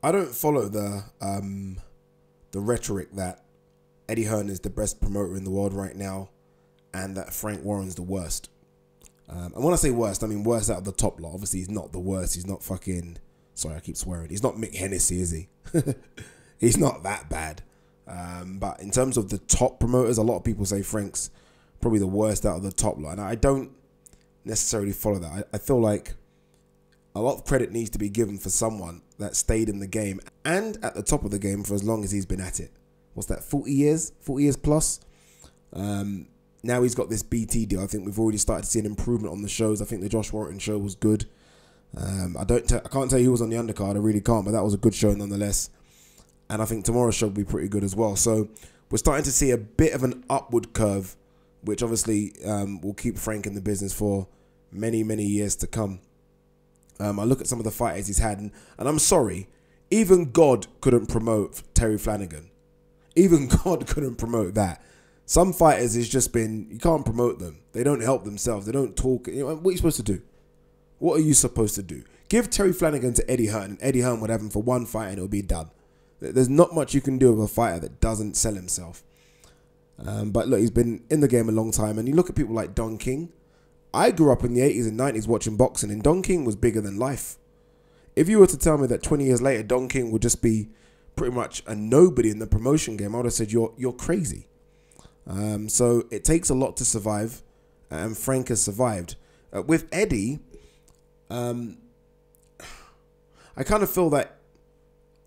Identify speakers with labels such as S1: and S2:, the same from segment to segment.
S1: I don't follow the rhetoric that Eddie Hearn is the best promoter in the world right now and that Frank Warren's the worst. And when I say worst, I mean worst out of the top lot. Obviously, he's not the worst. He's not fucking... Sorry, I keep swearing. He's not Mick Hennessy, is he? He's not that bad. But in terms of the top promoters, a lot of people say Frank's probably the worst out of the top lot. And I don't necessarily follow that. I feel like a lot of credit needs to be given for someone that stayed in the game and at the top of the game for as long as he's been at it. What's that, 40 years? 40 years plus? Now he's got this BT deal. I think we've already started to see an improvement on the shows. I think the Josh Warrington show was good. I can't tell you who was on the undercard. I really can't, but that was a good show nonetheless. And I think tomorrow's show will be pretty good as well. So we're starting to see a bit of an upward curve, which obviously will keep Frank in the business for many, many years to come. I look at some of the fighters he's had, and I'm sorry, even God couldn't promote Terry Flanagan. Even God couldn't promote that. Some fighters, it's just been, you can't promote them. They don't help themselves. They don't talk. You know, what are you supposed to do? What are you supposed to do? Give Terry Flanagan to Eddie Hearn, and Eddie Hearn would have him for one fight and it'll be done. There's not much you can do with a fighter that doesn't sell himself. But look, he's been in the game a long time, and you look at people like Don King. I grew up in the 80s and 90s watching boxing, and Don King was bigger than life. If you were to tell me that 20 years later, Don King would just be pretty much a nobody in the promotion game, I would have said, you're crazy. So it takes a lot to survive, and Frank has survived. With Eddie, I kind of feel that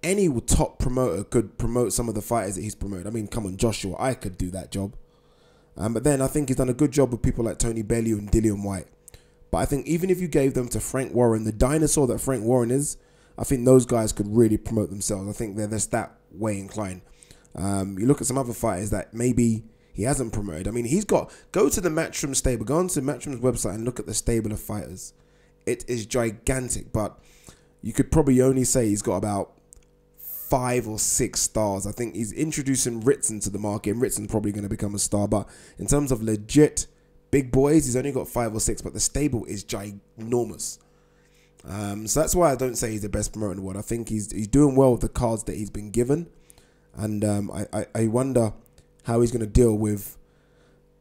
S1: any top promoter could promote some of the fighters that he's promoted. I mean, come on, Joshua, I could do that job. But then I think he's done a good job with people like Tony Bellew and Dillian White. But I think even if you gave them to Frank Warren, the dinosaur that Frank Warren is, I think those guys could really promote themselves. I think they're just that way inclined. You look at some other fighters that maybe he hasn't promoted. I mean, go to the Matchroom stable, go onto Matchroom's website and look at the stable of fighters. It is gigantic, but you could probably only say he's got about 5 or 6 stars. I think he's introducing Ritson to the market, and Ritson's probably going to become a star. But in terms of legit big boys, he's only got 5 or 6, but the stable is ginormous. So that's why I don't say he's the best promoter in the world. I think he's doing well with the cards that he's been given. And I wonder how he's going to deal with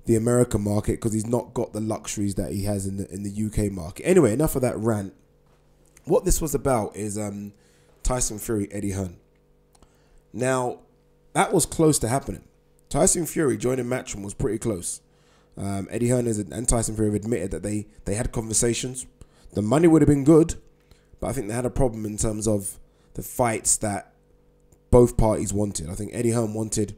S1: the American market, because he's not got the luxuries that he has in the UK market. Anyway, enough of that rant. What this was about is Tyson Fury, Eddie Hearn. Now, that was close to happening. Tyson Fury joining Matchroom was pretty close. Eddie Hearn and Tyson Fury have admitted that they had conversations. The money would have been good, but I think they had a problem in terms of the fights that both parties wanted. I think Eddie Hearn wanted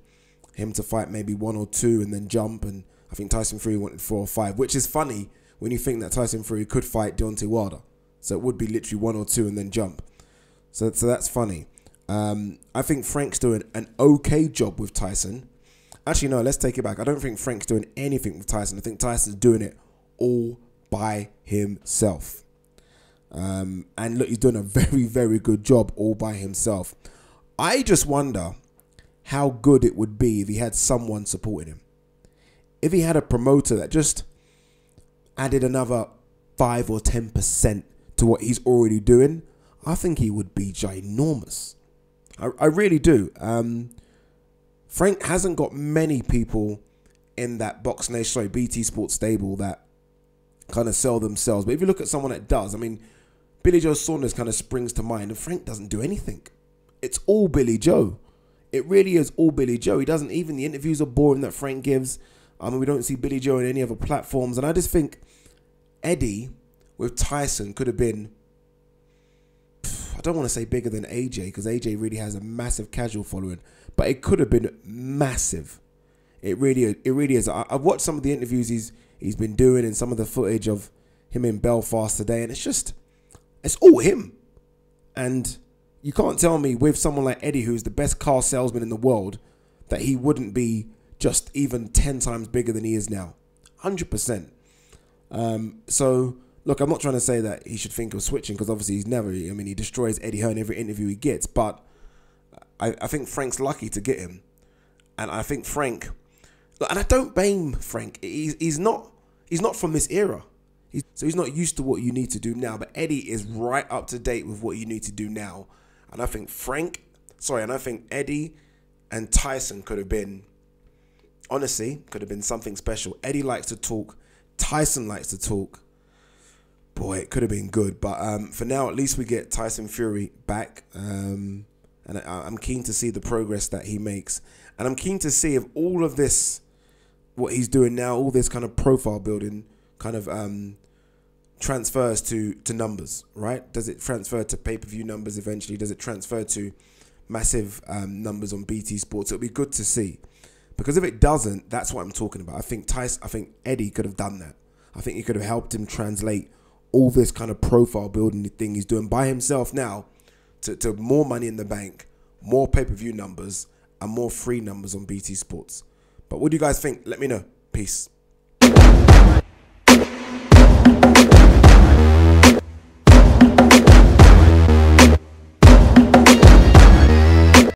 S1: him to fight maybe 1 or 2 and then jump, and I think Tyson Fury wanted 4 or 5, which is funny when you think that Tyson Fury could fight Deontay Wilder. So it would be literally 1 or 2 and then jump. So that's funny. I think Frank's doing an okay job with Tyson. Actually, no, let's take it back. I don't think Frank's doing anything with Tyson. I think Tyson's doing it all by himself. And look, he's doing a very, very good job all by himself. I just wonder how good it would be if he had someone supporting him. If he had a promoter that just added another 5 or 10% to what he's already doing, I think he would be ginormous. I really do. Frank hasn't got many people in that BT Sports stable that kind of sell themselves. But if you look at someone that does, I mean, Billy Joe Saunders kind of springs to mind, and Frank doesn't do anything. It's all Billy Joe. It really is all Billy Joe. He doesn't, even the interviews are boring that Frank gives. I mean, we don't see Billy Joe in any other platforms. And I just think Eddie with Tyson could have been, I don't want to say bigger than AJ, because AJ really has a massive casual following, but it could have been massive. It really is. I've watched some of the interviews he's been doing and some of the footage of him in Belfast today, and it's all him. And you can't tell me with someone like Eddie, who's the best car salesman in the world, that he wouldn't be just even 10 times bigger than he is now. 100%. So look, I'm not trying to say that he should think of switching, because obviously he's never. I mean, he destroys Eddie Hearn every interview he gets. But I think Frank's lucky to get him, and I think Frank. And I don't blame Frank. He's not from this era, so he's not used to what you need to do now. But Eddie is right up to date with what you need to do now, And I think Eddie and Tyson could have been, honestly, could have been something special. Eddie likes to talk. Tyson likes to talk. Boy, it could have been good. But for now, at least we get Tyson Fury back. And I'm keen to see the progress that he makes. And I'm keen to see if all of this, what he's doing now, all this kind of profile building kind of transfers to numbers, right? Does it transfer to pay-per-view numbers eventually? Does it transfer to massive numbers on BT Sports? It'll be good to see. Because if it doesn't, that's what I'm talking about. I think Eddie could have done that. I think he could have helped him translate all this kind of profile building thing he's doing by himself now to more money in the bank, more pay-per-view numbers, and more free numbers on BT Sports. But what do you guys think? Let me know. Peace.